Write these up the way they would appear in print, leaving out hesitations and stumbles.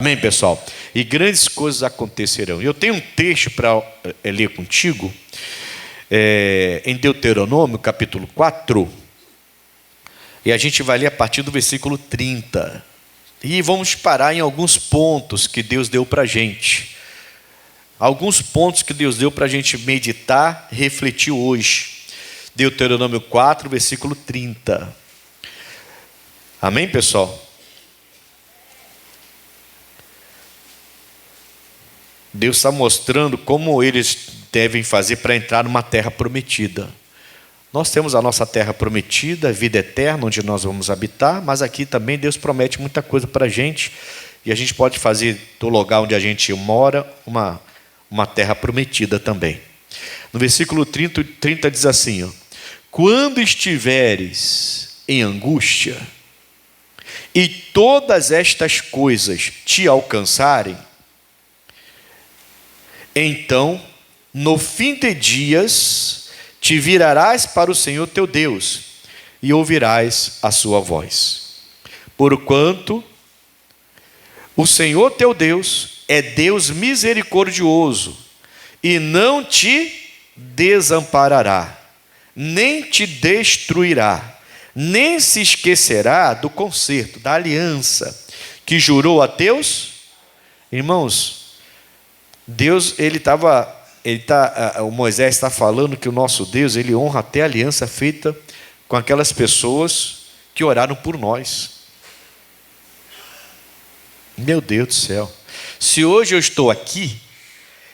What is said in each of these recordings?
Amém, pessoal? E grandes coisas acontecerão. Eu tenho um texto para ler contigo, em Deuteronômio, capítulo 4, e a gente vai ler a partir do versículo 30. E vamos parar em alguns pontos que Deus deu para a gente. Alguns pontos que Deus deu para a gente meditar, refletir hoje. Deuteronômio 4, versículo 30. Amém, pessoal? Deus está mostrando como eles devem fazer para entrar numa terra prometida. Nós temos a nossa terra prometida, a vida eterna, onde nós vamos habitar, mas aqui também Deus promete muita coisa para a gente, e a gente pode fazer do lugar onde a gente mora uma terra prometida também. No versículo 30 diz assim, ó: quando estiveres em angústia, e todas estas coisas te alcançarem, então, no fim de dias, te virarás para o Senhor teu Deus, e ouvirás a sua voz. Porquanto o Senhor teu Deus é Deus misericordioso, e não te desamparará, nem te destruirá, nem se esquecerá do concerto, da aliança que jurou a teus irmãos. Deus, o Moisés está falando que o nosso Deus, ele honra até a aliança feita com aquelas pessoas que oraram por nós. Meu Deus do céu, se hoje eu estou aqui,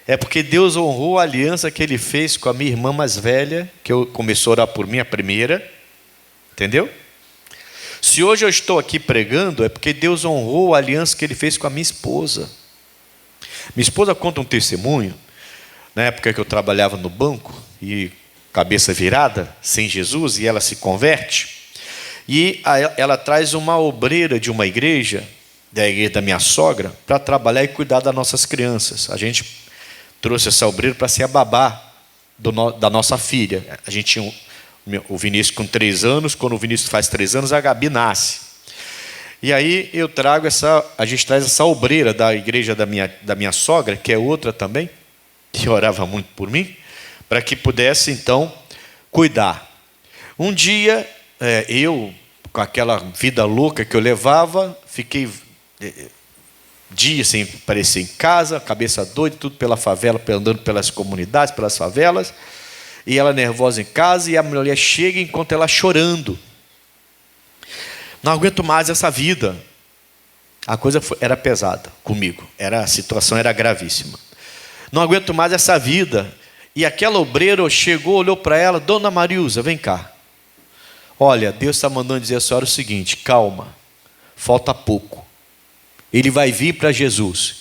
é porque Deus honrou a aliança que ele fez com a minha irmã mais velha, que começou a orar por mim, a primeira, entendeu? Se hoje eu estou aqui pregando, é porque Deus honrou a aliança que ele fez com a minha esposa. Minha esposa conta um testemunho, na época que eu trabalhava no banco, e cabeça virada, sem Jesus, e ela se converte, e ela traz uma obreira de uma igreja, da igreja da minha sogra, para trabalhar e cuidar das nossas crianças. A gente trouxe essa obreira para ser a babá da nossa filha. A gente tinha o Vinícius com 3 anos, quando o Vinícius faz 3 anos, a Gabi nasce. E aí a gente traz essa obreira da igreja da minha sogra, que é outra também, que orava muito por mim, para que pudesse então cuidar. Um dia, eu, com aquela vida louca que eu levava, fiquei dias sem aparecer em casa, cabeça doida, tudo pela favela, andando pelas comunidades, pelas favelas, e ela nervosa em casa, e a mulher chega e encontra ela chorando. Não aguento mais essa vida. A coisa era pesada comigo. A situação era gravíssima. Não aguento mais essa vida. E aquela obreira chegou, olhou para ela: Dona Marilza, vem cá. Olha, Deus está mandando dizer a senhora o seguinte: calma, falta pouco. Ele vai vir para Jesus.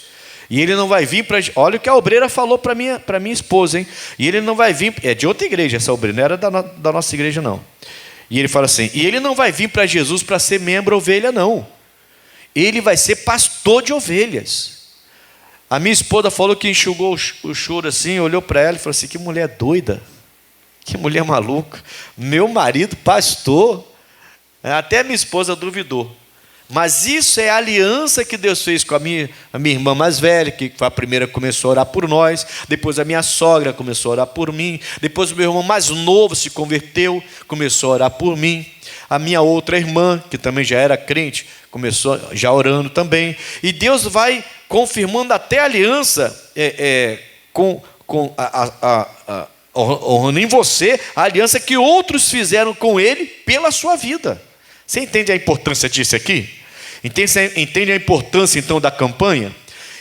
E ele não vai vir para... Olha o que a obreira falou para minha esposa, hein? E ele não vai vir... É de outra igreja essa obreira, não era da nossa igreja, não. E ele fala assim: e ele não vai vir para Jesus para ser membro ovelha, não. Ele vai ser pastor de ovelhas. A minha esposa falou que enxugou o choro assim, olhou para ela e falou assim: que mulher doida, que mulher maluca. Meu marido pastor. Até a minha esposa duvidou. Mas isso é a aliança que Deus fez com a minha irmã mais velha, que foi a primeira que começou a orar por nós. Depois a minha sogra começou a orar por mim. Depois o meu irmão mais novo se converteu, começou a orar por mim. A minha outra irmã, que também já era crente, começou já orando também. E Deus vai confirmando até a aliança honrando em você a aliança que outros fizeram com Ele pela sua vida. Você entende a importância disso aqui? Entende a importância então da campanha?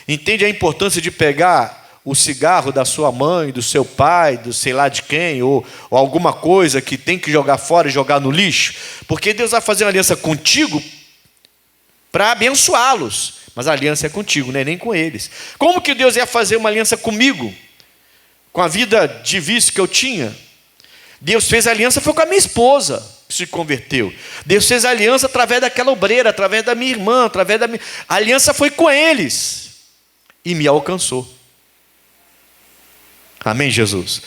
Entende a importância de pegar o cigarro da sua mãe, do seu pai, do sei lá de quem, ou alguma coisa que tem que jogar fora e jogar no lixo? Porque Deus vai fazer uma aliança contigo para abençoá-los, mas a aliança é contigo, não é nem com eles. Como que Deus ia fazer uma aliança comigo, com a vida de vício que eu tinha? Deus fez a aliança, foi com a minha esposa, que se converteu. Deus fez a aliança através daquela obreira, através da minha irmã, a aliança foi com eles e me alcançou. Amém, Jesus?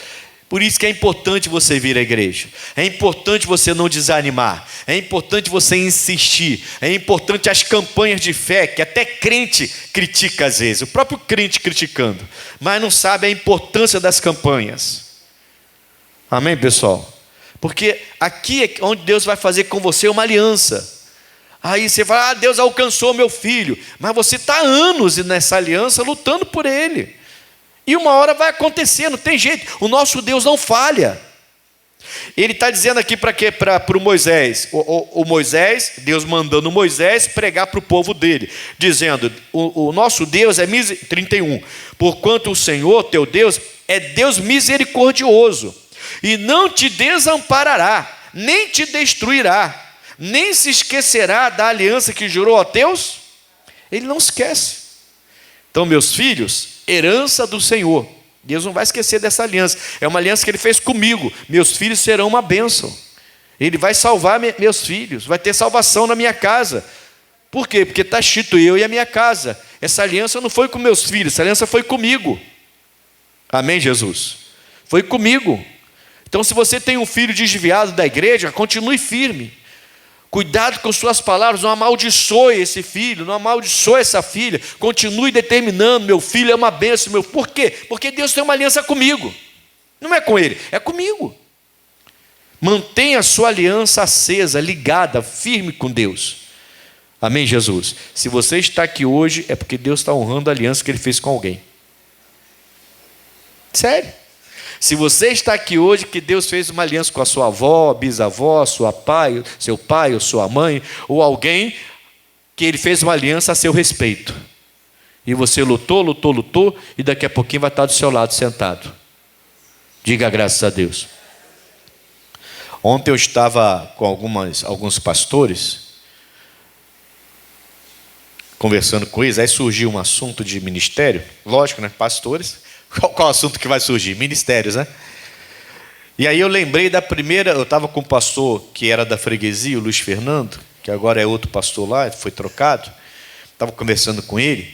Por isso que é importante você vir à igreja, é importante você não desanimar, é importante você insistir, é importante as campanhas de fé, que até crente critica às vezes, o próprio crente criticando, mas não sabe a importância das campanhas. Amém, pessoal? Porque aqui é onde Deus vai fazer com você uma aliança. Aí você fala, Deus alcançou meu filho, mas você está há anos nessa aliança lutando por ele. E uma hora vai acontecer, não tem jeito. O nosso Deus não falha. Ele está dizendo aqui para quê? Para o Moisés. O Moisés, Deus mandando Moisés pregar para o povo dele, dizendo, o nosso Deus é 31. Porquanto o Senhor, teu Deus, é Deus misericordioso, e não te desamparará, nem te destruirá, nem se esquecerá da aliança que jurou a teus. Ele não esquece. Então, meus filhos, herança do Senhor. Deus não vai esquecer dessa aliança. É uma aliança que Ele fez comigo. Meus filhos serão uma bênção. Ele vai salvar meus filhos. Vai ter salvação na minha casa. Por quê? Porque está escrito eu e a minha casa. Essa aliança não foi com meus filhos. Essa aliança foi comigo. Amém, Jesus? Foi comigo. Então, se você tem um filho desviado da igreja, continue firme. Cuidado com suas palavras, não amaldiçoe esse filho, não amaldiçoe essa filha. Continue determinando, meu filho é uma bênção. Por quê? Porque Deus tem uma aliança comigo. Não é com ele, é comigo. Mantenha a sua aliança acesa, ligada, firme com Deus. Amém, Jesus? Se você está aqui hoje, é porque Deus está honrando a aliança que Ele fez com alguém. Sério. Se você está aqui hoje, que Deus fez uma aliança com a sua avó, bisavó, seu pai ou sua mãe, ou alguém que Ele fez uma aliança a seu respeito. E você lutou, e daqui a pouquinho vai estar do seu lado sentado. Diga graças a Deus. Ontem eu estava com alguns pastores, conversando com eles, aí surgiu um assunto de ministério, lógico, né? Pastores. Qual assunto que vai surgir? Ministérios, né? E aí eu lembrei da primeira, eu estava com um pastor que era da freguesia, o Luiz Fernando, que agora é outro pastor lá, foi trocado, estava conversando com ele,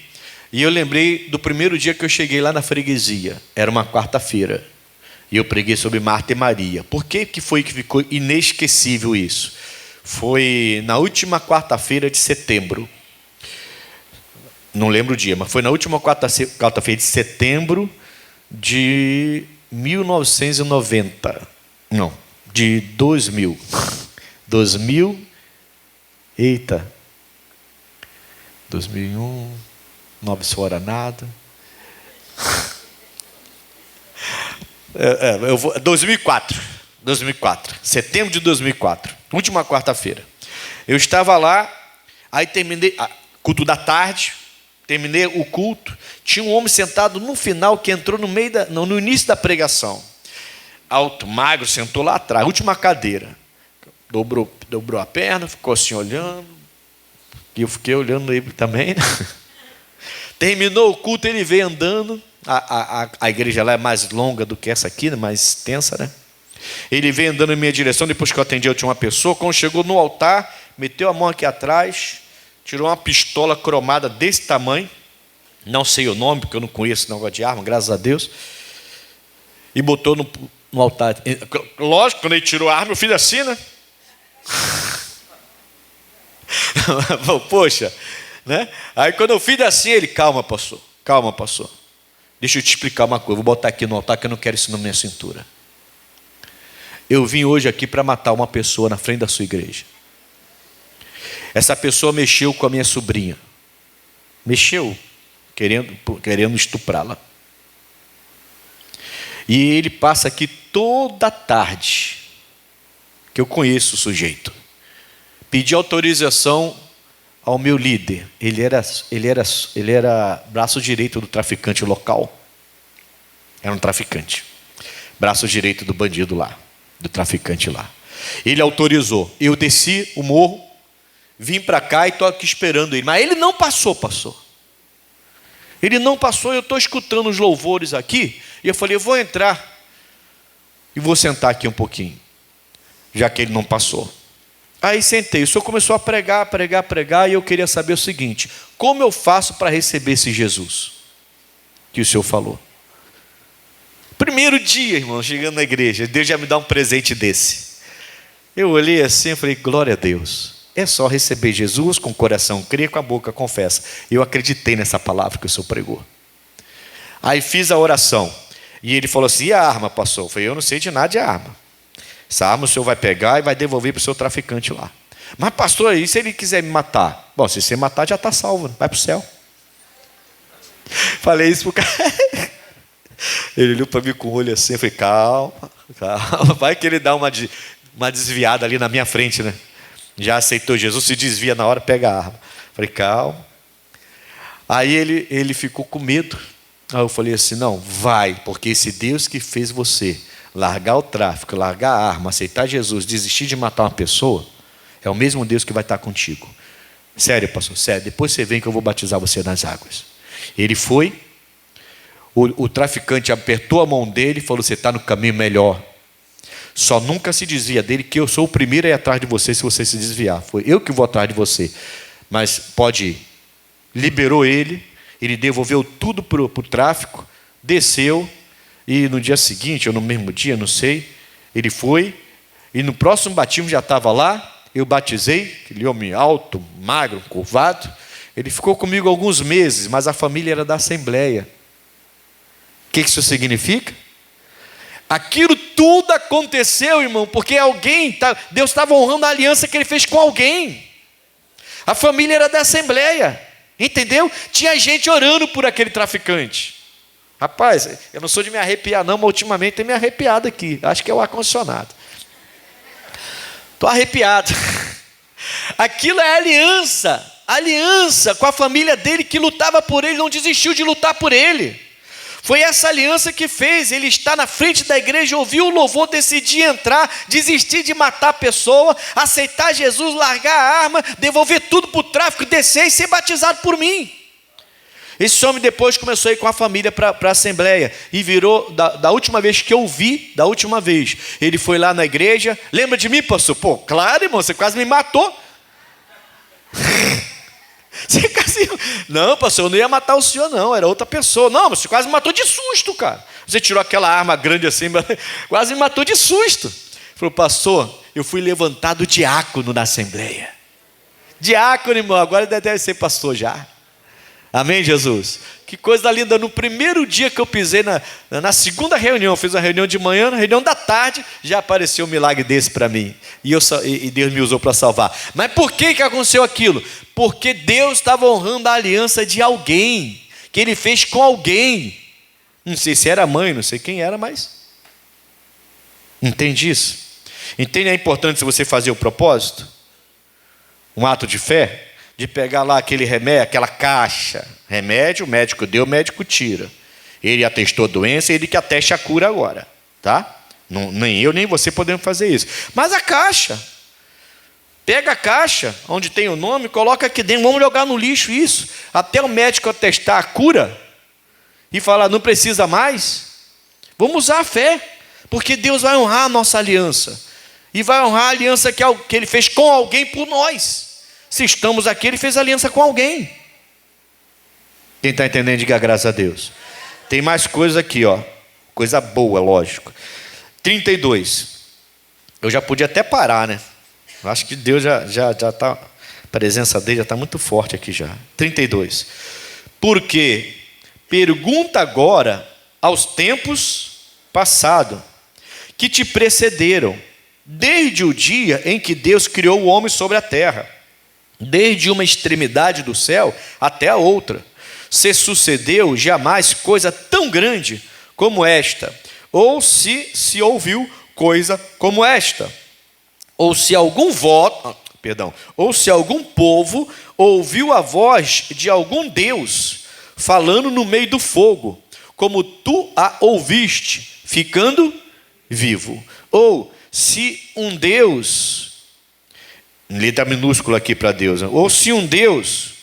e eu lembrei do primeiro dia que eu cheguei lá na freguesia, era uma quarta-feira, e eu preguei sobre Marta e Maria. Por que foi que ficou inesquecível isso? Foi na última quarta-feira de setembro, não lembro o dia, mas foi na última quarta-feira de setembro de 1990, não, de 2000, eita, 2001, não absorra nada, 2004, setembro de 2004, última quarta-feira, eu estava lá, aí terminei, culto da tarde, terminei o culto, tinha um homem sentado no final que entrou no início da pregação. Alto, magro, sentou lá atrás, última cadeira. Dobrou a perna, ficou assim olhando. E eu fiquei olhando ele também. Né? Terminou o culto, ele veio andando. A igreja lá é mais longa do que essa aqui, né? Mais extensa, né? Ele veio andando em minha direção, depois que eu atendi, eu tinha uma pessoa. Quando chegou no altar, meteu a mão aqui atrás, tirou uma pistola cromada desse tamanho, não sei o nome, porque eu não conheço esse negócio de arma, graças a Deus, e botou no altar. Lógico, quando ele tirou a arma, eu fiz assim, né? Poxa, né? Aí quando eu fiz assim, ele, calma, pastor, deixa eu te explicar uma coisa, vou botar aqui no altar que eu não quero isso na minha cintura. Eu vim hoje aqui para matar uma pessoa na frente da sua igreja. Essa pessoa mexeu com a minha sobrinha. Mexeu, querendo estuprá-la. E ele passa aqui toda tarde, que eu conheço o sujeito. Pedi autorização ao meu líder. Ele era braço direito do traficante local. Era um traficante. Braço direito do bandido lá, do traficante lá. Ele autorizou. Eu desci o morro, vim para cá e estou aqui esperando ele. Mas ele não passou, pastor. Ele não passou, eu estou escutando os louvores aqui. E eu falei, eu vou entrar e vou sentar aqui um pouquinho, já que ele não passou. Aí sentei, o senhor começou a pregar, e eu queria saber o seguinte: como eu faço para receber esse Jesus que o senhor falou? Primeiro dia, irmão, chegando na igreja, Deus já me dá um presente desse. Eu olhei assim e falei, glória a Deus. É só receber Jesus com o coração, crer, com a boca, confessa. Eu acreditei nessa palavra que o Senhor pregou. Aí fiz a oração. E ele falou assim, e a arma, pastor? Eu falei, eu não sei de nada de arma. Essa arma o senhor vai pegar e vai devolver para o seu traficante lá. Mas pastor, e se ele quiser me matar? Bom, se você matar já está salvo, vai para o céu. Falei isso pro cara. Ele olhou para mim com o olho assim, eu falei, calma, calma. Vai que ele dá uma desviada ali na minha frente, né? Já aceitou Jesus, se desvia na hora, pega a arma. Falei, calma. Aí ele ficou com medo. Aí eu falei assim, não, vai, porque esse Deus que fez você largar o tráfico, largar a arma, aceitar Jesus, desistir de matar uma pessoa, é o mesmo Deus que vai estar contigo. Sério, pastor, sério, depois você vem que eu vou batizar você nas águas. Ele foi, o traficante apertou a mão dele e falou, você está no caminho melhor. Só nunca se desvia dele, que eu sou o primeiro a ir atrás de você se você se desviar. Foi eu que vou atrás de você. Mas pode ir. Liberou ele devolveu tudo para o tráfico, desceu, e no dia seguinte, ou no mesmo dia, não sei, ele foi, e no próximo batismo já estava lá, eu batizei, aquele homem alto, magro, curvado, ele ficou comigo alguns meses, mas a família era da Assembleia. O que isso significa? Aquilo tudo aconteceu, irmão, porque Deus estava honrando a aliança que ele fez com alguém. A família era da Assembleia, entendeu? Tinha gente orando por aquele traficante. Rapaz, eu não sou de me arrepiar não, mas ultimamente tem me arrepiado aqui. Acho que é o ar-condicionado. Estou arrepiado. Aquilo é aliança com a família dele que lutava por ele, não desistiu de lutar por ele. Foi essa aliança que fez ele estar na frente da igreja, ouvir o louvor, decidir entrar, desistir de matar a pessoa, aceitar Jesus, largar a arma, devolver tudo para o tráfico, descer e ser batizado por mim. Esse homem depois começou a ir com a família para a Assembleia e virou, da última vez que eu vi, ele foi lá na igreja. Lembra de mim, pastor? Pô, claro, irmão, você quase me matou. Você quase... Não, pastor, eu não ia matar o senhor não, era outra pessoa. Não, mas você quase me matou de susto, cara. Você tirou aquela arma grande assim, quase me matou de susto. Falou, pastor, eu fui levantado diácono na Assembleia. Diácono, irmão, agora deve ser pastor já. Amém, Jesus? Que coisa linda. No primeiro dia que eu pisei na segunda reunião, fiz uma reunião de manhã, na reunião da tarde, já apareceu um milagre desse para mim. E Deus me usou para salvar. Mas por que aconteceu aquilo? Porque Deus estava honrando a aliança de alguém, que Ele fez com alguém. Não sei se era mãe, não sei quem era, mas... Entende isso? Entende a importância de você fazer o propósito? Um ato de fé? De pegar lá aquele remédio, aquela caixa, remédio, o médico deu, o médico tira. Ele atestou a doença, ele que ateste a cura agora, tá? Não, nem eu, nem você podemos fazer isso. Mas a caixa, pega a caixa, onde tem o nome, coloca aqui dentro, vamos jogar no lixo isso, até o médico atestar a cura, e falar, não precisa mais. Vamos usar a fé, porque Deus vai honrar a nossa aliança, e vai honrar a aliança que Ele fez com alguém por nós. Se estamos aqui, Ele fez aliança com alguém. Quem está entendendo, diga graças a Deus. Tem mais coisa aqui, ó. Coisa boa, lógico. 32. Eu já podia até parar, né? Eu acho que Deus já está... A presença dele já está muito forte aqui já. 32. Porque pergunta agora aos tempos passados, que te precederam, desde o dia em que Deus criou o homem sobre a terra, desde uma extremidade do céu até a outra, se sucedeu jamais coisa tão grande como esta, ou se ouviu coisa como esta, ou se algum povo ouviu a voz de algum Deus falando no meio do fogo, como tu a ouviste, ficando vivo. Ou se um Deus... letra minúscula aqui para Deus. Ou se um Deus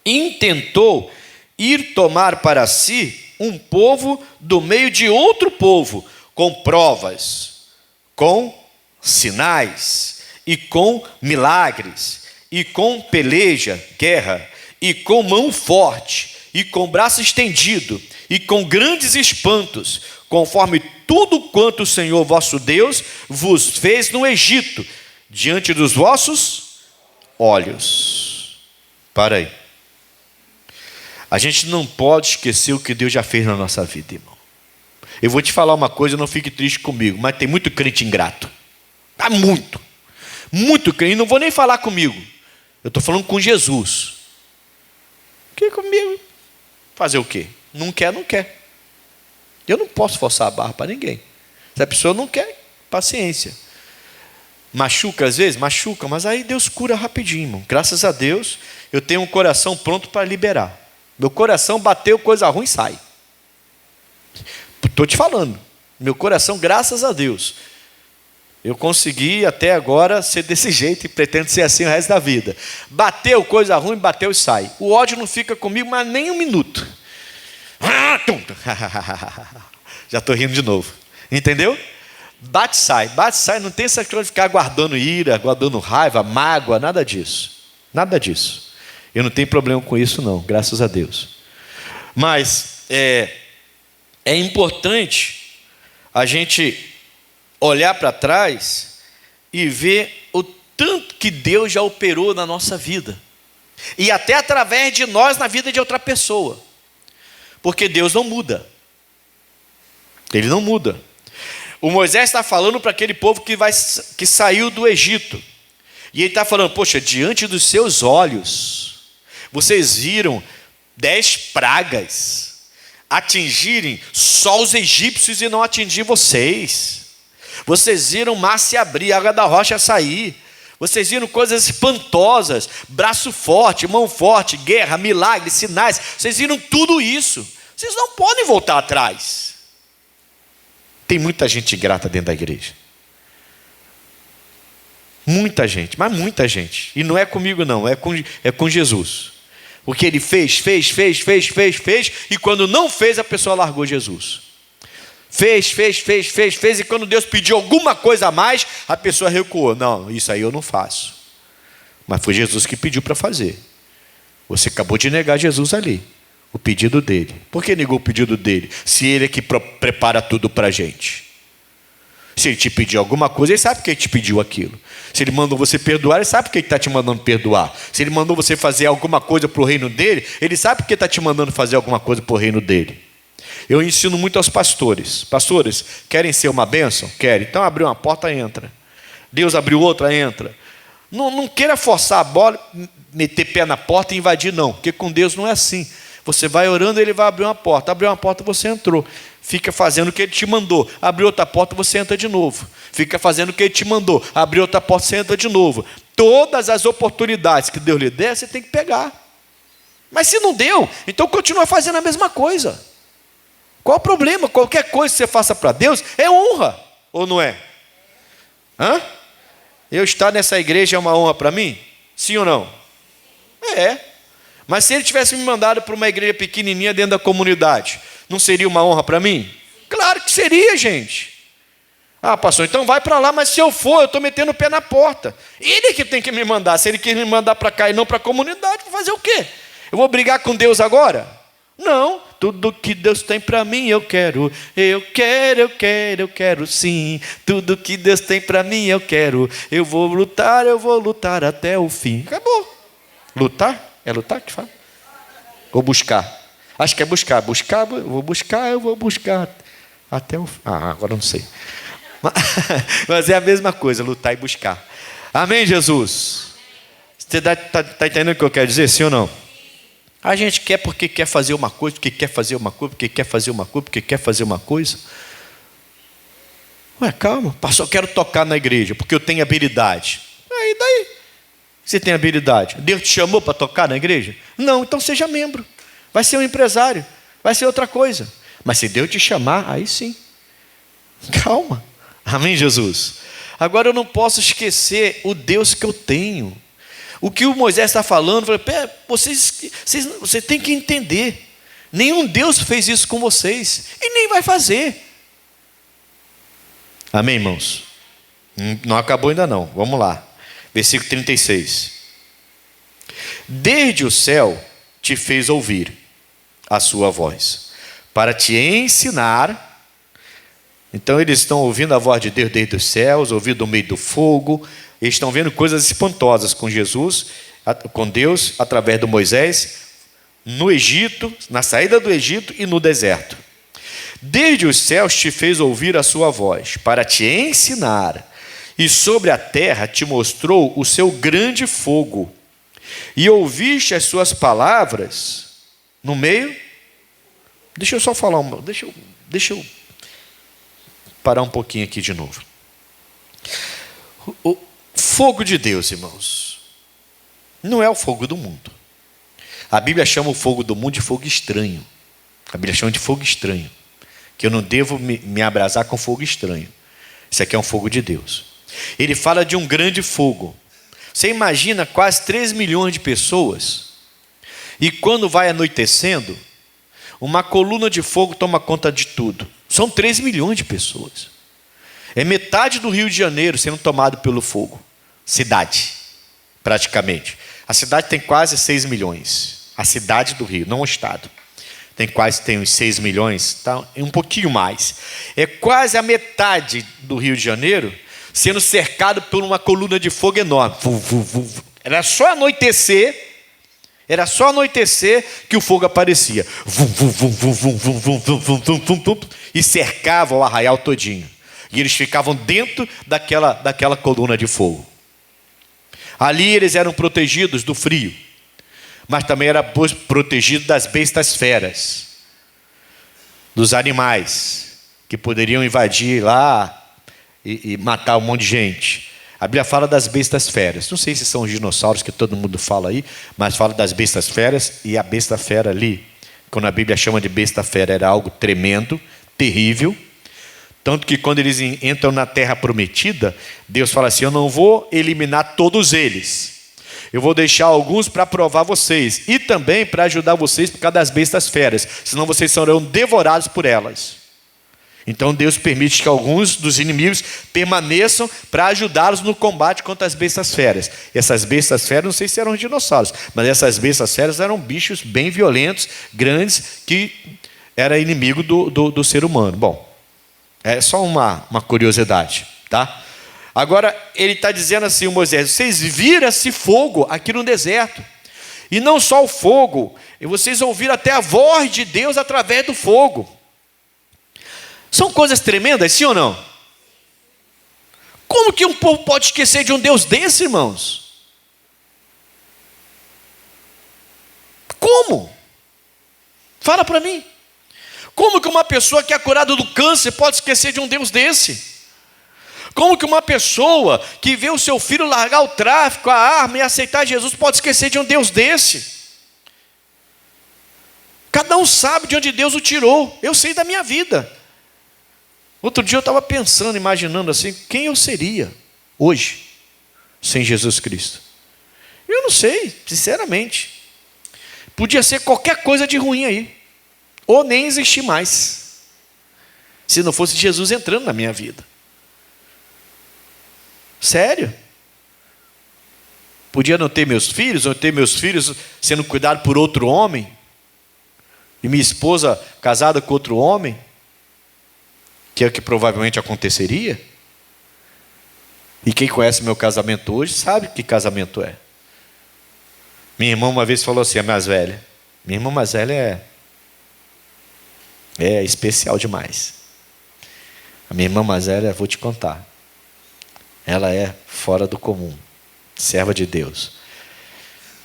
intentou ir tomar para si um povo do meio de outro povo, com provas, com sinais, e com milagres, e com peleja, guerra, e com mão forte, e com braço estendido, e com grandes espantos, conforme tudo quanto o Senhor vosso Deus vos fez no Egito, diante dos vossos olhos. Para aí. A gente não pode esquecer o que Deus já fez na nossa vida, irmão. Eu vou te falar uma coisa, não fique triste comigo, mas tem muito crente ingrato. Há muito crente. E não vou nem falar comigo. Eu estou falando com Jesus. Que comigo? Fazer o quê? Não quer, não quer. Eu não posso forçar a barra para ninguém. Se a pessoa não quer, paciência. Machuca às vezes? Machuca, mas aí Deus cura rapidinho, irmão. Graças a Deus, eu tenho um coração pronto para liberar. Meu coração bateu, coisa ruim sai. Estou te falando. Meu coração, graças a Deus, eu consegui até agora ser desse jeito e pretendo ser assim o resto da vida. Bateu, coisa ruim, bateu e sai. O ódio não fica comigo mais nem um minuto. Já estou rindo de novo. Entendeu? Bate e sai, não tem essa coisa de ficar guardando ira, guardando raiva, mágoa, nada disso. Nada disso. Eu não tenho problema com isso não, graças a Deus. Mas é importante a gente olhar para trás e ver o tanto que Deus já operou na nossa vida. E até através de nós na vida de outra pessoa. Porque Deus não muda. Ele não muda. O Moisés está falando para aquele povo que saiu do Egito. E ele está falando, poxa, diante dos seus olhos, vocês viram 10 pragas atingirem só os egípcios e não atingir vocês. Vocês viram o mar se abrir, a água da rocha sair. Vocês viram coisas espantosas, braço forte, mão forte, guerra, milagres, sinais. Vocês viram tudo isso. Vocês não podem voltar atrás. Tem muita gente grata dentro da igreja. Muita gente, mas muita gente. E não é comigo não, é com Jesus. O que ele fez, e quando não fez, a pessoa largou Jesus. Fez, e quando Deus pediu alguma coisa a mais, a pessoa recuou. Não, isso aí eu não faço. Mas foi Jesus que pediu para fazer. Você acabou de negar Jesus ali, o pedido dele. Por que negou o pedido dele? Se ele é que prepara tudo para a gente. Se ele te pediu alguma coisa, ele sabe que ele te pediu aquilo. Se ele mandou você perdoar, ele sabe que ele está te mandando perdoar. Se ele mandou você fazer alguma coisa para o reino dele, ele sabe que está te mandando fazer alguma coisa para o reino dele. Eu ensino muito aos pastores. Pastores, querem ser uma bênção? Querem. Então abriu uma porta, entra. Deus abriu outra, entra. Não queira forçar a bola, meter pé na porta e invadir, não. Porque com Deus não é assim. Você vai orando, ele vai abrir uma porta. Abriu uma porta, você entrou. Fica fazendo o que ele te mandou. Abriu outra porta, você entra de novo. Fica fazendo o que ele te mandou. Abriu outra porta, você entra de novo. Todas as oportunidades que Deus lhe der, você tem que pegar. Mas se não deu, então continua fazendo a mesma coisa. Qual o problema? Qualquer coisa que você faça para Deus é honra, ou não é? Hã? Eu estar nessa igreja é uma honra para mim? Sim ou não? É. Mas se ele tivesse me mandado para uma igreja pequenininha dentro da comunidade, não seria uma honra para mim? Claro que seria, gente. Ah, pastor, então vai para lá, mas se eu for, eu estou metendo o pé na porta. Ele que tem que me mandar. Se ele quer me mandar para cá e não para a comunidade, vou fazer o quê? Eu vou brigar com Deus agora? Não. Tudo que Deus tem para mim eu quero. Eu quero sim. Tudo que Deus tem para mim eu quero. Eu vou lutar até o fim. Acabou. Lutar? É lutar que fala? Ou buscar? Acho que é buscar. Eu vou buscar até o fim. Agora eu não sei. Mas é a mesma coisa, lutar e buscar. Amém, Jesus? Você está entendendo o que eu quero dizer, sim ou não? A gente quer porque quer fazer uma coisa, porque quer fazer uma coisa, porque quer fazer uma coisa, porque quer fazer uma coisa. Ué, calma, pastor, eu quero tocar na igreja, porque eu tenho habilidade. E daí? Você tem habilidade? Deus te chamou para tocar na igreja? Não, então seja membro. Vai ser um empresário, vai ser outra coisa. Mas se Deus te chamar, aí sim. Calma. Amém, Jesus? Agora eu não posso esquecer o Deus que eu tenho. O que o Moisés está falando, você tem que entender. Nenhum Deus fez isso com vocês. E nem vai fazer. Amém, irmãos? Não acabou ainda não. Vamos lá. Versículo 36. Desde o céu te fez ouvir a sua voz, para te ensinar. Então eles estão ouvindo a voz de Deus desde os céus, ouvindo no meio do fogo. Eles estão vendo coisas espantosas com Jesus, com Deus, através do Moisés, no Egito, na saída do Egito e no deserto. Desde os céus te fez ouvir a sua voz, para te ensinar, e sobre a terra te mostrou o seu grande fogo, e ouviste as suas palavras no meio. Deixa eu só falar deixa eu parar um pouquinho aqui de novo. O fogo de Deus, irmãos, não é o fogo do mundo. A Bíblia chama o fogo do mundo de fogo estranho. A Bíblia chama de fogo estranho, que eu não devo me abrasar com fogo estranho. Isso aqui é um fogo de Deus. Ele fala de um grande fogo. Você imagina quase 3 milhões de pessoas, e quando vai anoitecendo, uma coluna de fogo toma conta de tudo. São 3 milhões de pessoas. É metade do Rio de Janeiro sendo tomado pelo fogo. Cidade, praticamente. A cidade tem quase 6 milhões. A cidade do Rio, não o estado. Tem uns 6 milhões, tá? Um pouquinho mais. É quase a metade do Rio de Janeiro sendo cercado por uma coluna de fogo enorme. Era só anoitecer que o fogo aparecia. E cercava o arraial todinho. E eles ficavam dentro daquela coluna de fogo. Ali eles eram protegidos do frio, mas também eram protegidos das bestas feras, dos animais que poderiam invadir lá e matar um monte de gente. A Bíblia fala das bestas feras. Não sei se são os dinossauros que todo mundo fala aí, mas fala das bestas feras. E a besta fera ali, quando a Bíblia chama de besta fera, era algo tremendo, terrível. Tanto que quando eles entram na terra prometida, Deus fala assim: eu não vou eliminar todos eles, eu vou deixar alguns para provar vocês, e também para ajudar vocês por causa das bestas feras, senão vocês serão devorados por elas. Então Deus permite que alguns dos inimigos permaneçam para ajudá-los no combate contra as bestas feras. E essas bestas feras, não sei se eram dinossauros, mas essas bestas feras eram bichos bem violentos, grandes, que era inimigo do ser humano. Bom, é só uma curiosidade, tá? Agora ele está dizendo assim, o Moisés: vocês viram esse fogo aqui no deserto, e não só o fogo, e vocês ouviram até a voz de Deus através do fogo. São coisas tremendas, sim ou não? Como que um povo pode esquecer de um Deus desse, irmãos? Como? Fala para mim. Como que uma pessoa que é curada do câncer pode esquecer de um Deus desse? Como que uma pessoa que vê o seu filho largar o tráfico, a arma e aceitar Jesus pode esquecer de um Deus desse? Cada um sabe de onde Deus o tirou. Eu sei da minha vida. Outro dia eu estava pensando, imaginando assim, quem eu seria hoje sem Jesus Cristo? Eu não sei, sinceramente. Podia ser qualquer coisa de ruim aí, ou nem existir mais, se não fosse Jesus entrando na minha vida. Sério? Podia não ter meus filhos, ou ter meus filhos sendo cuidados por outro homem, e minha esposa casada com outro homem, que é o que provavelmente aconteceria. E quem conhece meu casamento hoje sabe que casamento é. Minha irmã uma vez falou assim, a mais velha: minha irmã mais velha é especial demais. A minha irmã mais velha, vou te contar, ela é fora do comum, serva de Deus,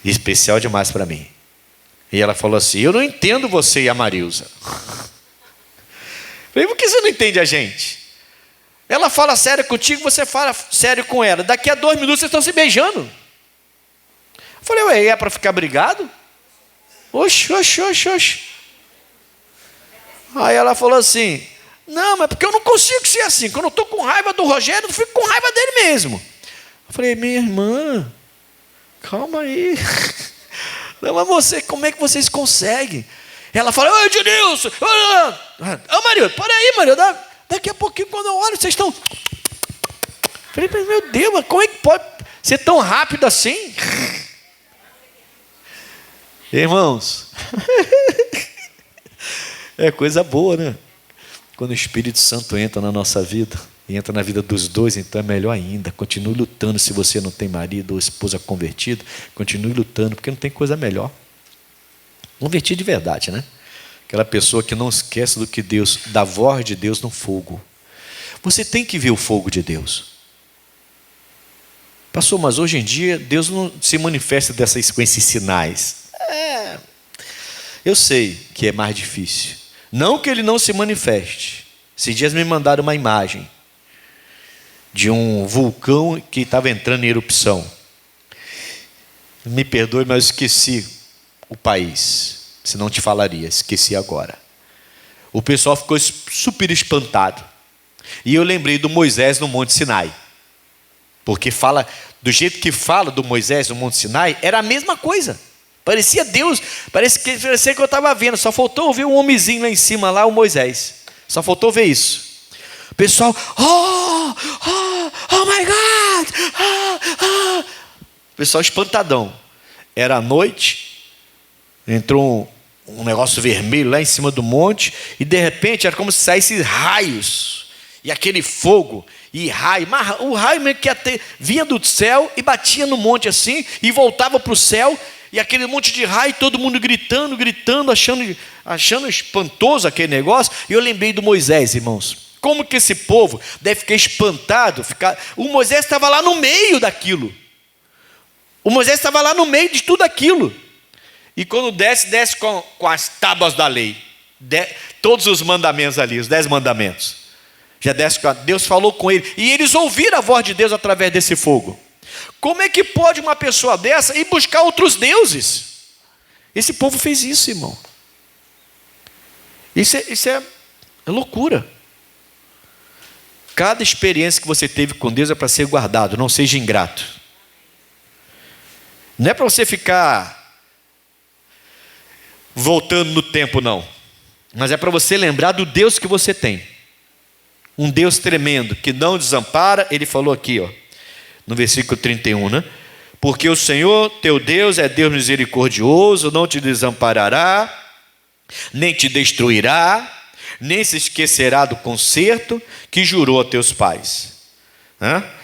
especial demais para mim. E ela falou assim: eu não entendo você e a Marilza. Falei: por que você não entende a gente? Ela fala sério contigo, você fala sério com ela. Daqui a 2 minutos vocês estão se beijando. Eu falei: ué, é para ficar brigado? Oxe. Aí ela falou assim: não, mas porque eu não consigo ser assim. Quando eu estou com raiva do Rogério, eu fico com raiva dele mesmo. Eu falei: minha irmã, calma aí. Não, mas você, como é que vocês conseguem? Ela fala: ô Edilson, ô Marildo, para aí, Marildo. Daqui a pouquinho, quando eu olho, vocês estão... Falei: meu Deus, mas como é que pode ser tão rápido assim? Irmãos, É coisa boa, né? Quando o Espírito Santo entra na nossa vida, e entra na vida dos dois, então é melhor ainda. Continue lutando. Se você não tem marido ou esposa convertido, continue lutando, porque não tem coisa melhor. Convertido de verdade, né? Aquela pessoa que não esquece do que Deus, da voz de Deus no fogo. Você tem que ver o fogo de Deus. Pastor, mas hoje em dia Deus não se manifesta com esses sinais. Eu sei que é mais difícil. Não que ele não se manifeste. Esses dias me mandaram uma imagem de um vulcão que estava entrando em erupção. Me perdoe, mas eu esqueci o país. Se não te falaria, esqueci agora. O pessoal ficou super espantado. E eu lembrei do Moisés no Monte Sinai. Porque fala, do jeito que fala do Moisés no Monte Sinai, era a mesma coisa. Parecia Deus, parecia que eu estava vendo. Só faltou ver um homenzinho lá em cima, lá o Moisés. Só faltou ver isso. O pessoal, oh my God! O pessoal espantadão. Era a noite, entrou um negócio vermelho lá em cima do monte, e de repente era como se saíssem raios, e aquele fogo, e raio, mas o raio meio que vinha do céu e batia no monte assim, e voltava para o céu, e aquele monte de raio, todo mundo gritando, achando espantoso aquele negócio. E eu lembrei do Moisés, irmãos. Como que esse povo deve ficar espantado? O Moisés estava lá no meio daquilo. O Moisés estava lá no meio de tudo aquilo. E quando desce com as tábuas da lei. Todos os mandamentos ali, os 10 mandamentos. Já desce com Deus falou com ele. E eles ouviram a voz de Deus através desse fogo. Como é que pode uma pessoa dessa ir buscar outros deuses? Esse povo fez isso, irmão. Isso é loucura. Cada experiência que você teve com Deus é para ser guardado. Não seja ingrato. Não é para você ficar voltando no tempo, não. Mas é para você lembrar do Deus que você tem. Um Deus tremendo, que não desampara. Ele falou aqui, no versículo 31, né? Porque o Senhor teu Deus é Deus misericordioso, não te desamparará, nem te destruirá, nem se esquecerá do concerto que jurou a teus pais.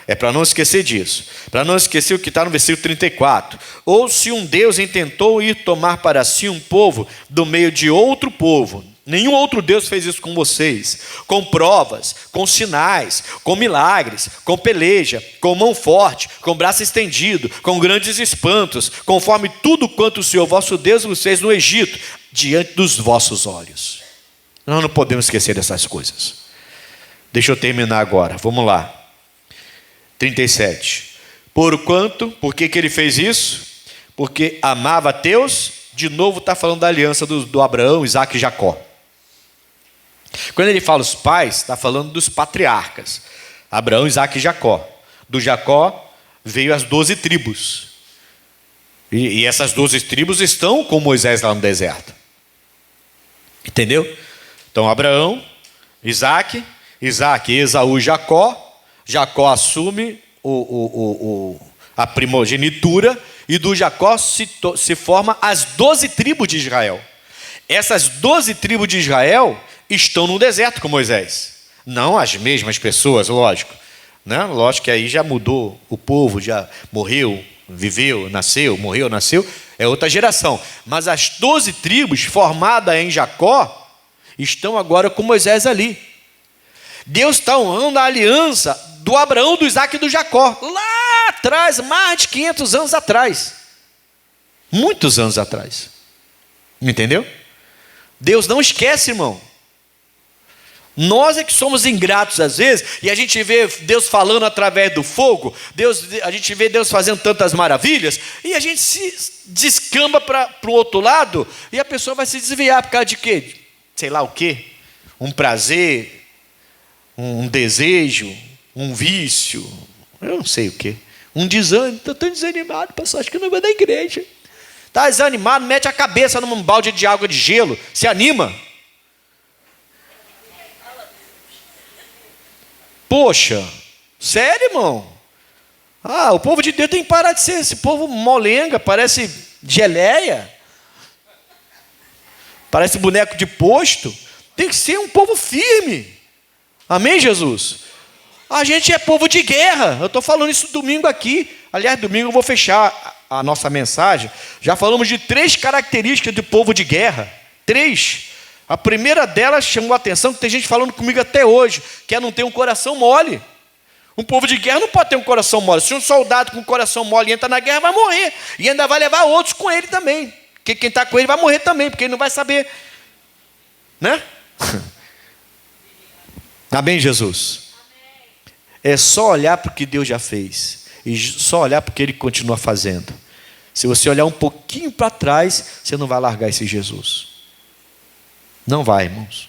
É para não esquecer disso. Para não esquecer o que está no versículo 34. Ou se um Deus intentou ir tomar para si um povo do meio de outro povo, nenhum outro Deus fez isso com vocês, com provas, com sinais, com milagres, com peleja, com mão forte, com braço estendido, com grandes espantos, conforme tudo quanto o Senhor vosso Deus vos fez no Egito, diante dos vossos olhos. Nós não podemos esquecer dessas coisas. Deixa eu terminar agora, vamos lá. 37. Por que ele fez isso? Porque amava a Deus. De novo está falando da aliança do Abraão, Isaac e Jacó. Quando ele fala os pais, está falando dos patriarcas. Abraão, Isaac e Jacó. Do Jacó veio as 12 tribos. E essas 12 tribos estão com Moisés lá no deserto. Entendeu? Então Abraão, Isaac, Esaú e Jacó. Jacó assume a primogenitura, e do Jacó se forma as 12 tribos de Israel. Essas 12 tribos de Israel estão no deserto com Moisés. Não as mesmas pessoas, lógico. Né? Lógico que aí já mudou, o povo já morreu, viveu, nasceu, morreu, nasceu, é outra geração. Mas as 12 tribos formadas em Jacó estão agora com Moisés ali. Deus está honrando a aliança do Abraão, do Isaac e do Jacó, lá atrás, mais de 500 anos atrás. Muitos anos atrás. Entendeu? Deus não esquece, irmão. Nós é que somos ingratos às vezes, e a gente vê Deus falando através do fogo, a gente vê Deus fazendo tantas maravilhas, e a gente se descamba para o outro lado, e a pessoa vai se desviar por causa de quê? Sei lá o quê? Um prazer, um desejo, um vício, eu não sei o quê. Um desânimo, estou tão desanimado, pastor, acho que não vou na igreja. Está desanimado, mete a cabeça num balde de água de gelo, se anima. Poxa, sério, irmão? O povo de Deus tem que parar de ser esse povo molenga, parece geleia. parece boneco de posto. Tem que ser um povo firme. Amém, Jesus? A gente é povo de guerra. Eu estou falando isso domingo aqui. Aliás, domingo eu vou fechar a nossa mensagem. Já falamos de 3 características do povo de guerra. 3. A primeira delas chamou a atenção, que tem gente falando comigo até hoje, que é não ter um coração mole. Um povo de guerra não pode ter um coração mole. Se um soldado com coração mole entra na guerra, vai morrer. E ainda vai levar outros com ele também. Porque quem está com ele vai morrer também, porque ele não vai saber. Né? Amém, Jesus? É só olhar para o que Deus já fez. E só olhar para o que Ele continua fazendo. Se você olhar um pouquinho para trás, você não vai largar esse Jesus. Não vai, irmãos.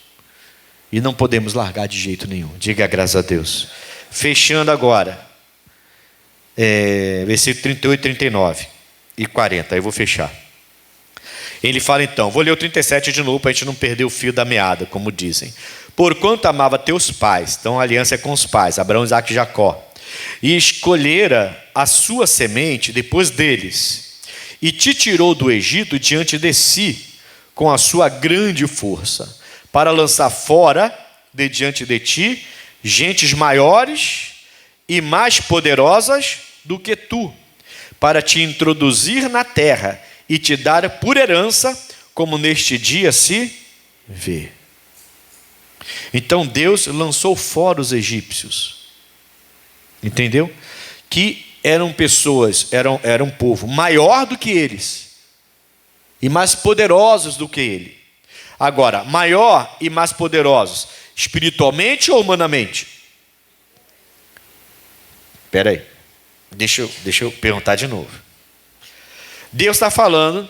E não podemos largar de jeito nenhum. Diga graças a Deus. Fechando agora. Versículo 38, 39 e 40. Aí eu vou fechar. Ele fala então, vou ler o 37 de novo para a gente não perder o fio da meada, como dizem. Porquanto amava teus pais, então a aliança é com os pais, Abraão, Isaque e Jacó, e escolhera a sua semente depois deles, e te tirou do Egito diante de si, com a sua grande força, para lançar fora de diante de ti, gentes maiores e mais poderosas do que tu, para te introduzir na terra, e te dar por herança, como neste dia se vê. Então Deus lançou fora os egípcios. Entendeu? Que eram pessoas, eram um povo maior do que eles. E mais poderosos do que ele. Agora, maior e mais poderosos, espiritualmente ou humanamente? Espera aí. Deixa eu perguntar de novo. Deus está falando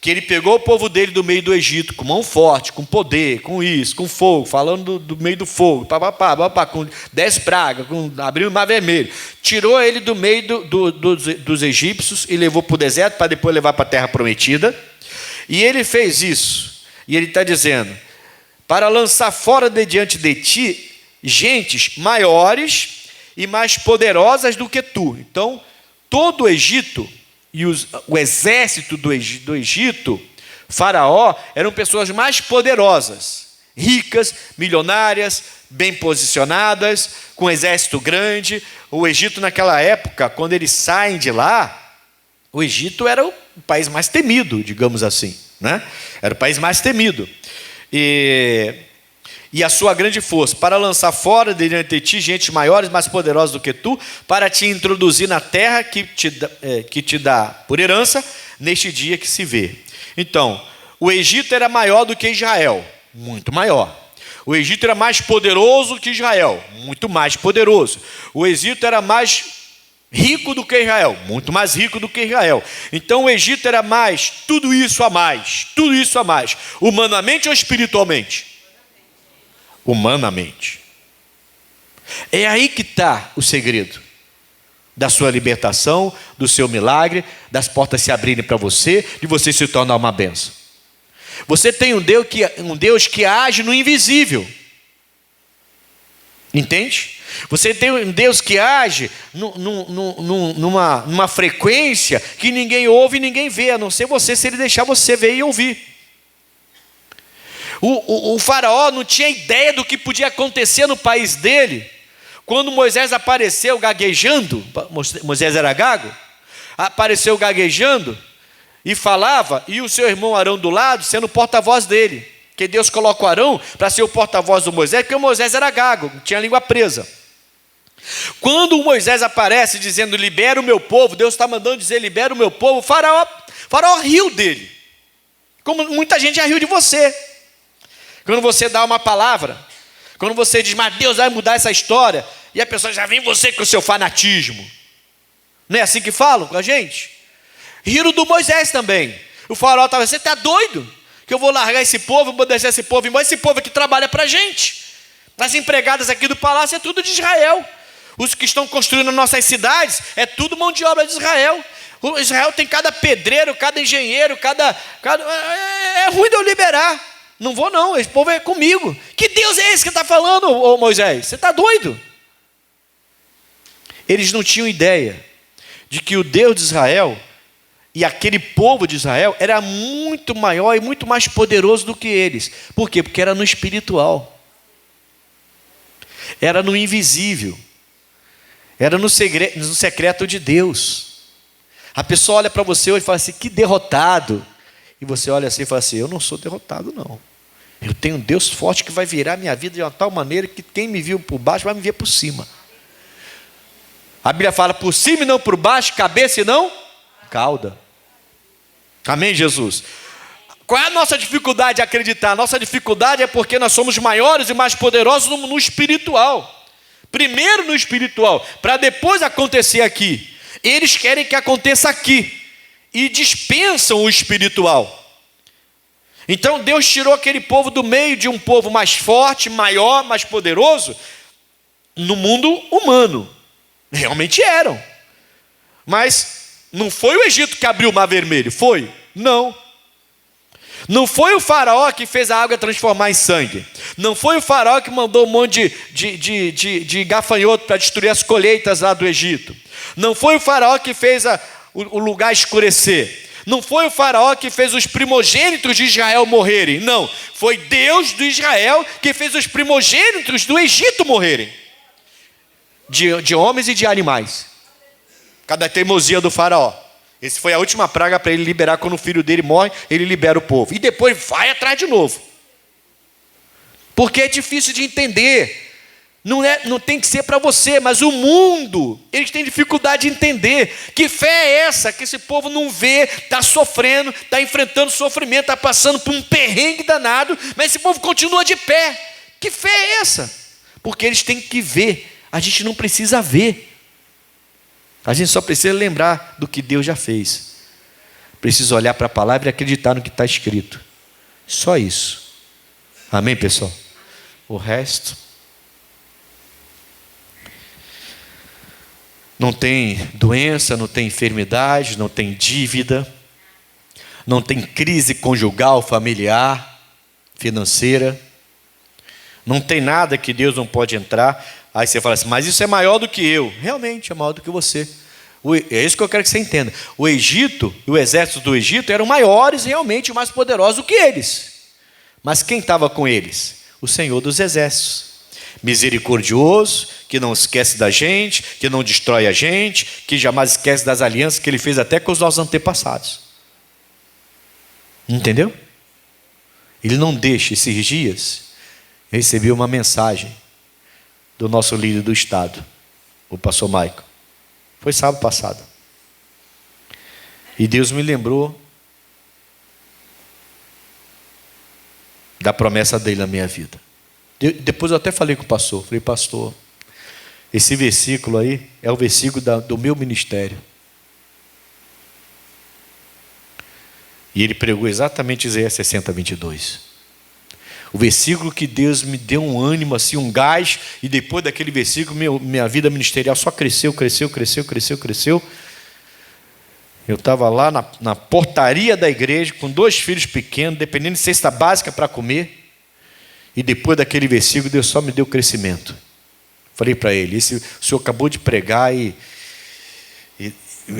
que Ele pegou o povo dele do meio do Egito, com mão forte, com poder, com isso, com fogo, falando do meio do fogo, com 10 pragas, abrindo o mar vermelho. Tirou ele do meio dos egípcios e levou para o deserto, para depois levar para a terra prometida. E Ele fez isso. E Ele está dizendo, para lançar fora de diante de ti, gentes maiores e mais poderosas do que tu. Então, todo o Egito... E o exército do Egito, Faraó, eram pessoas mais poderosas, ricas, milionárias, bem posicionadas, com um exército grande. O Egito naquela época, quando eles saem de lá, o Egito era o país mais temido, digamos assim, né? Era o país mais temido. E a sua grande força, para lançar fora de diante de ti gente maiores, mais poderosos do que tu, para te introduzir na terra que te dá por herança, neste dia que se vê. Então, o Egito era maior do que Israel, muito maior. O Egito era mais poderoso que Israel, muito mais poderoso. O Egito era mais rico do que Israel, muito mais rico do que Israel. Então o Egito era mais, tudo isso a mais, humanamente ou espiritualmente? Humanamente. É aí que está o segredo da sua libertação, do seu milagre, das portas se abrirem para você, de você se tornar uma bênção. Você tem um Deus que age no invisível. Entende? Você tem um Deus que age numa frequência que ninguém ouve e ninguém vê, a não ser você, se Ele deixar você ver e ouvir. O faraó não tinha ideia do que podia acontecer no país dele. Quando Moisés apareceu gaguejando, Moisés era gago, apareceu gaguejando e falava, e o seu irmão Arão do lado, sendo porta-voz dele. Que Deus coloca o Arão para ser o porta-voz do Moisés, porque o Moisés era gago, tinha a língua presa. Quando o Moisés aparece dizendo, libera o meu povo, Deus está mandando dizer, libera o meu povo, o faraó riu dele. Como muita gente já riu de você. Quando você dá uma palavra, quando você diz, mas Deus vai mudar essa história, e a pessoa já vem você com o seu fanatismo. Não é assim que falam com a gente? Riram do Moisés também. O faraó estava, você está doido? Que eu vou largar esse povo, vou deixar esse povo embora, esse povo que trabalha para a gente. As empregadas aqui do palácio é tudo de Israel. Os que estão construindo nossas cidades, é tudo mão de obra de Israel. O Israel tem cada pedreiro, cada engenheiro, é ruim de eu liberar. Não vou não, esse povo é comigo. Que Deus é esse que está falando, ô Moisés? Você está doido? Eles não tinham ideia de que o Deus de Israel e aquele povo de Israel era muito maior e muito mais poderoso do que eles. Por quê? Porque era no espiritual. Era no invisível. Era no secreto de Deus. A pessoa olha para você hoje e fala assim, que derrotado. E você olha assim e fala assim, eu não sou derrotado não. Eu tenho um Deus forte que vai virar minha vida de uma tal maneira que quem me viu por baixo vai me ver por cima. A Bíblia fala por cima e não por baixo, cabeça e não cauda. Amém, Jesus? Qual é a nossa dificuldade de acreditar? A nossa dificuldade é porque nós somos maiores e mais poderosos no espiritual. Primeiro no espiritual, para depois acontecer aqui. Eles querem que aconteça aqui e dispensam o espiritual. Então Deus tirou aquele povo do meio de um povo mais forte, maior, mais poderoso, no mundo humano. Realmente eram. Mas não foi o Egito que abriu o Mar Vermelho, foi? Não. Não foi o faraó que fez a água transformar em sangue. Não foi o faraó que mandou um monte de gafanhoto para destruir as colheitas lá do Egito. Não foi o faraó que fez o lugar escurecer. Não foi o faraó que fez os primogênitos de Israel morrerem. Não, foi Deus do Israel que fez os primogênitos do Egito morrerem. De homens e de animais. Cada teimosia do faraó. Essa foi a última praga para ele liberar. Quando o filho dele morre, ele libera o povo. E depois vai atrás de novo. Porque é difícil de entender. Não tem que ser para você, mas o mundo, eles têm dificuldade de entender. Que fé é essa? Que esse povo não vê, está sofrendo, está enfrentando sofrimento, está passando por um perrengue danado, mas esse povo continua de pé. Que fé é essa? Porque eles têm que ver. A gente não precisa ver. A gente só precisa lembrar do que Deus já fez. Precisa olhar para a palavra e acreditar no que está escrito. Só isso. Amém, pessoal? O resto... Não tem doença, não tem enfermidade, não tem dívida, não tem crise conjugal, familiar, financeira. Não tem nada que Deus não pode entrar. Aí você fala assim, mas isso é maior do que eu. Realmente é maior do que você. É isso que eu quero que você entenda. O Egito, o exército do Egito eram maiores, realmente mais poderosos do que eles. Mas quem estava com eles? O Senhor dos Exércitos. Misericordioso, que não esquece da gente, que não destrói a gente, que jamais esquece das alianças que Ele fez até com os nossos antepassados. Entendeu? Ele não deixa. Esses dias, eu recebi uma mensagem do nosso líder do Estado, o pastor Michael. Foi sábado passado. E Deus me lembrou da promessa dele na minha vida. Depois eu até falei com o pastor. Falei, pastor, esse versículo aí é o versículo do meu ministério. E ele pregou exatamente Isaías 60, 22. O versículo que Deus me deu um ânimo, assim, um gás. E depois daquele versículo, minha vida ministerial só cresceu. Eu estava lá na portaria da igreja, com 2 filhos pequenos, dependendo de cesta básica para comer. E depois daquele versículo, Deus só me deu crescimento. Falei para ele, o senhor acabou de pregar e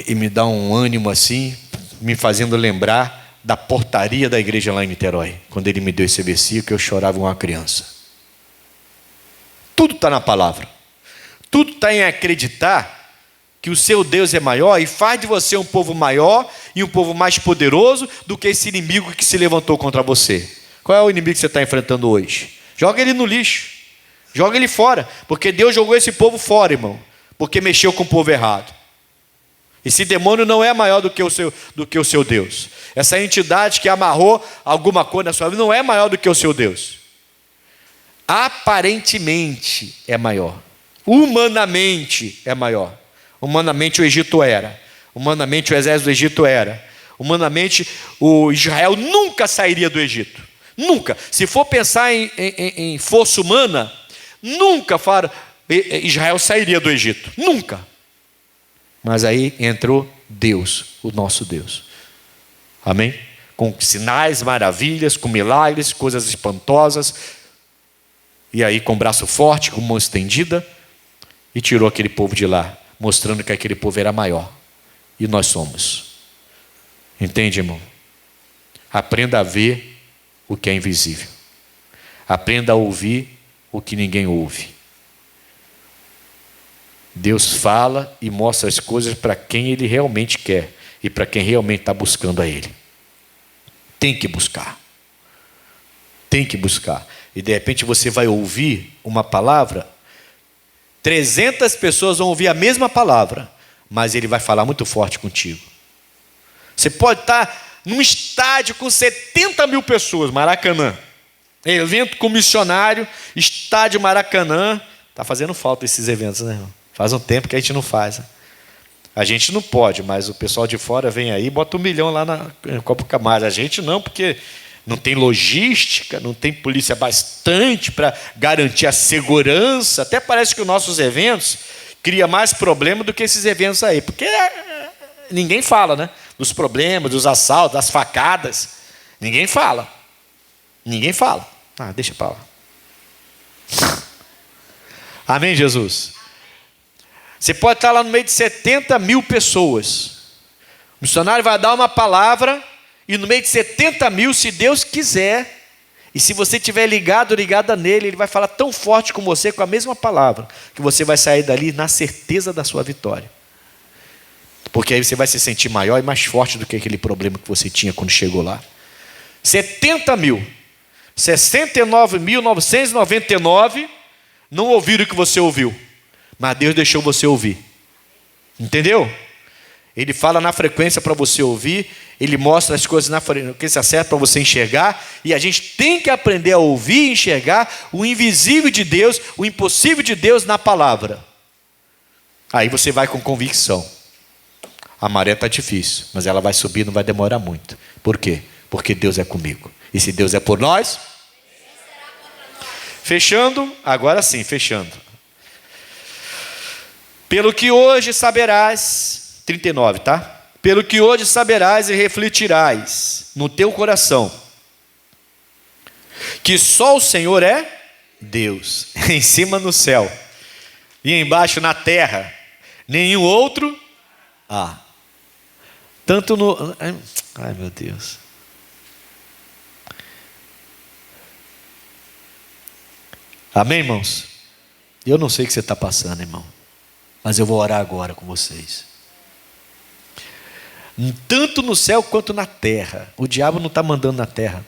me dá um ânimo assim, me fazendo lembrar da portaria da igreja lá em Niterói. Quando ele me deu esse versículo, eu chorava como uma criança. Tudo está na palavra. Tudo está em acreditar que o seu Deus é maior e faz de você um povo maior e um povo mais poderoso do que esse inimigo que se levantou contra você. Qual é o inimigo que você está enfrentando hoje? Joga ele no lixo. Joga ele fora. Porque Deus jogou esse povo fora, irmão. Porque mexeu com o povo errado. Esse demônio não é maior do que o seu Deus. Essa entidade que amarrou alguma coisa na sua vida não é maior do que o seu Deus. Aparentemente é maior. Humanamente é maior. Humanamente o Egito era. Humanamente o exército do Egito era. Humanamente o Israel nunca sairia do Egito. Nunca. Se for pensar em força humana, nunca Israel sairia do Egito. Nunca. Mas aí entrou Deus, o nosso Deus. Amém? Com sinais, maravilhas, com milagres, coisas espantosas. E aí com braço forte, com mão estendida. E tirou aquele povo de lá, mostrando que aquele povo era maior. E nós somos. Entende, irmão? Aprenda a ver o que é invisível. Aprenda a ouvir o que ninguém ouve. Deus fala e mostra as coisas para quem Ele realmente quer e para quem realmente está buscando a Ele. Tem que buscar. Tem que buscar. E de repente você vai ouvir uma palavra, 300 pessoas vão ouvir a mesma palavra, mas Ele vai falar muito forte contigo. Você pode estar num estádio com 70 mil pessoas, Maracanã. Evento com missionário, estádio Maracanã. Está fazendo falta esses eventos, né, irmão? Faz um tempo que a gente não faz. Né? A gente não pode, mas o pessoal de fora vem aí e bota 1 milhão lá na Copacabana. A gente não, porque não tem logística, não tem polícia bastante para garantir a segurança. Até parece que os nossos eventos criam mais problema do que esses eventos aí. Porque ninguém fala, né? Dos problemas, dos assaltos, das facadas. Ninguém fala. Ninguém fala. Ah, deixa para lá. Amém, Jesus? Você pode estar lá no meio de 70 mil pessoas. O missionário vai dar uma palavra e no meio de 70 mil, se Deus quiser, e se você estiver ligada nele, Ele vai falar tão forte com você, com a mesma palavra, que você vai sair dali na certeza da sua vitória. Porque aí você vai se sentir maior e mais forte do que aquele problema que você tinha quando chegou lá. 70 mil. 69.999 não ouviram o que você ouviu, mas Deus deixou você ouvir. Entendeu? Ele fala na frequência para você ouvir, Ele mostra as coisas na frequência certa para você enxergar, e a gente tem que aprender a ouvir e enxergar o invisível de Deus, o impossível de Deus na palavra. Aí você vai com convicção. A maré está difícil, mas ela vai subir, não vai demorar muito. Por quê? Porque Deus é comigo. E se Deus é por nós? Fechando, agora sim, fechando. Pelo que hoje saberás, 39, tá? Pelo que hoje saberás e refletirás no teu coração, que só o Senhor é Deus, em cima no céu, e embaixo na terra, nenhum outro há. Tanto no... Ai, meu Deus. Amém, irmãos? Eu não sei o que você está passando, irmão, mas eu vou orar agora com vocês. Tanto no céu quanto na terra. O diabo não está mandando na terra.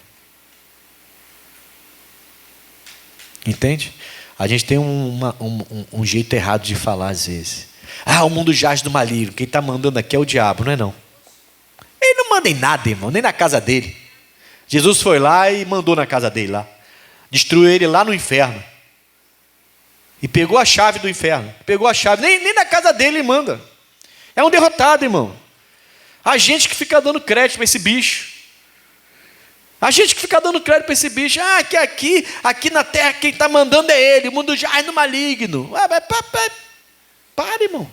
Entende? A gente tem um jeito errado de falar às vezes. Ah, o mundo jaz do maligno. Quem está mandando aqui é o diabo, não é não? Ele não manda em nada, irmão, nem na casa dele. Jesus foi lá e mandou na casa dele lá. Destruiu ele lá no inferno. E pegou a chave do inferno. Pegou a chave. Nem na casa dele ele manda. É um derrotado, irmão. A gente que fica dando crédito para esse bicho. A gente que fica dando crédito para esse bicho. Ah, que aqui na terra quem está mandando é ele. O mundo jaz no maligno. Para, irmão.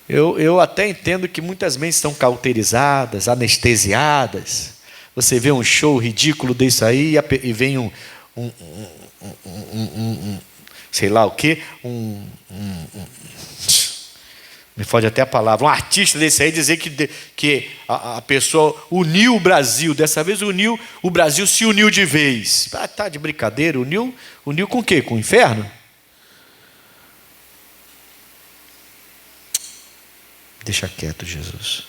Eu até entendo que muitas mentes estão cauterizadas, anestesiadas. Você vê um show ridículo desse aí e vem sei lá o quê, me fode até a palavra, um artista desse aí dizer que a pessoa uniu o Brasil, dessa vez o Brasil se uniu de vez. Ah, tá de brincadeira, uniu com o quê? Com o inferno? Deixa quieto, Jesus.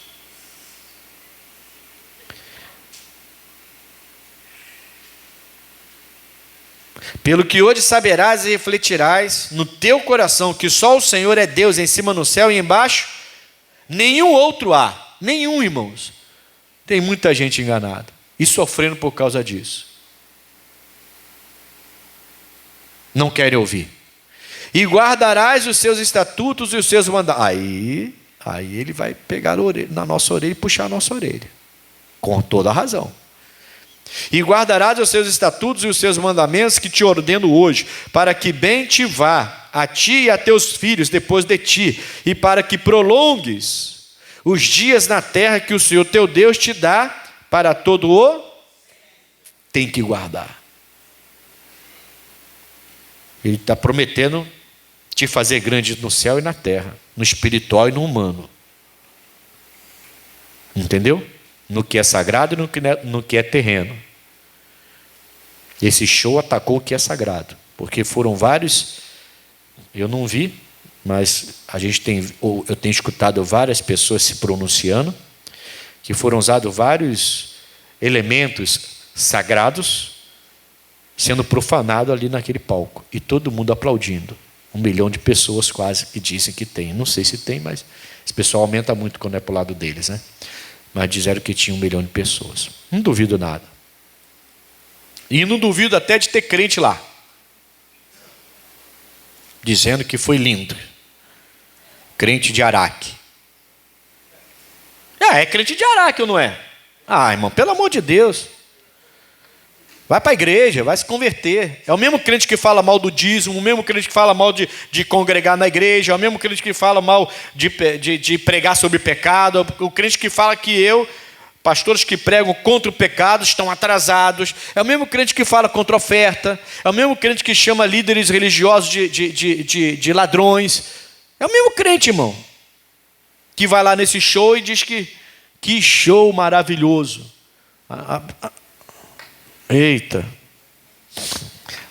Pelo que hoje saberás e refletirás no teu coração que só o Senhor é Deus em cima no céu e embaixo, nenhum outro há. Nenhum, irmãos. Tem muita gente enganada e sofrendo por causa disso. Não querem ouvir. E guardarás os seus estatutos e os seus mandamentos. Aí ele vai pegar na nossa orelha e puxar a nossa orelha. Com toda a razão. E guardarás os seus estatutos e os seus mandamentos que te ordeno hoje, para que bem te vá a ti e a teus filhos depois de ti, e para que prolongues os dias na terra que o Senhor teu Deus te dá para todo o... Tem que guardar. Ele está prometendo te fazer grande no céu e na terra, no espiritual e no humano. Entendeu? No que é sagrado e no que é terreno. Esse show atacou o que é sagrado, porque foram vários, eu não vi, mas eu tenho escutado várias pessoas se pronunciando, que foram usados vários elementos sagrados, sendo profanado ali naquele palco, e todo mundo aplaudindo. 1 milhão de pessoas quase que dizem que tem. Não sei se tem, mas esse pessoal aumenta muito quando é para o lado deles, né? Mas disseram que tinha 1 milhão de pessoas. Não duvido nada. E não duvido até de ter crente lá, dizendo que foi lindo. Crente de Araque. É crente de Araque ou não é? Irmão, pelo amor de Deus. Vai para a igreja, vai se converter. É o mesmo crente que fala mal do dízimo, o mesmo crente que fala mal de congregar na igreja, é o mesmo crente que fala mal de pregar sobre pecado, o crente que fala que pastores que pregam contra o pecado estão atrasados, é o mesmo crente que fala contra a oferta, é o mesmo crente que chama líderes religiosos de ladrões, é o mesmo crente, irmão, que vai lá nesse show e diz que show maravilhoso. Eita,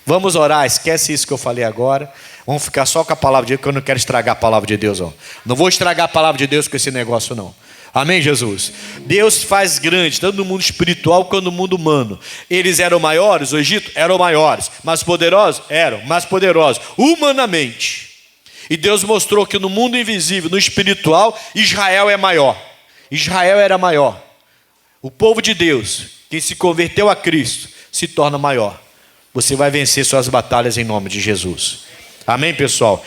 vamos orar, esquece isso que eu falei agora, vamos ficar só com a palavra de Deus, porque eu não quero estragar a palavra de Deus, não vou estragar a palavra de Deus com esse negócio não. Amém, Jesus? Deus faz grande, tanto no mundo espiritual quanto no mundo humano. Eles eram maiores, o Egito eram maiores, mais poderosos? Eram mais poderosos, humanamente. E Deus mostrou que no mundo invisível, no espiritual, Israel é maior. Israel era maior. O povo de Deus, quem se converteu a Cristo, se torna maior. Você vai vencer suas batalhas em nome de Jesus. Amém, pessoal?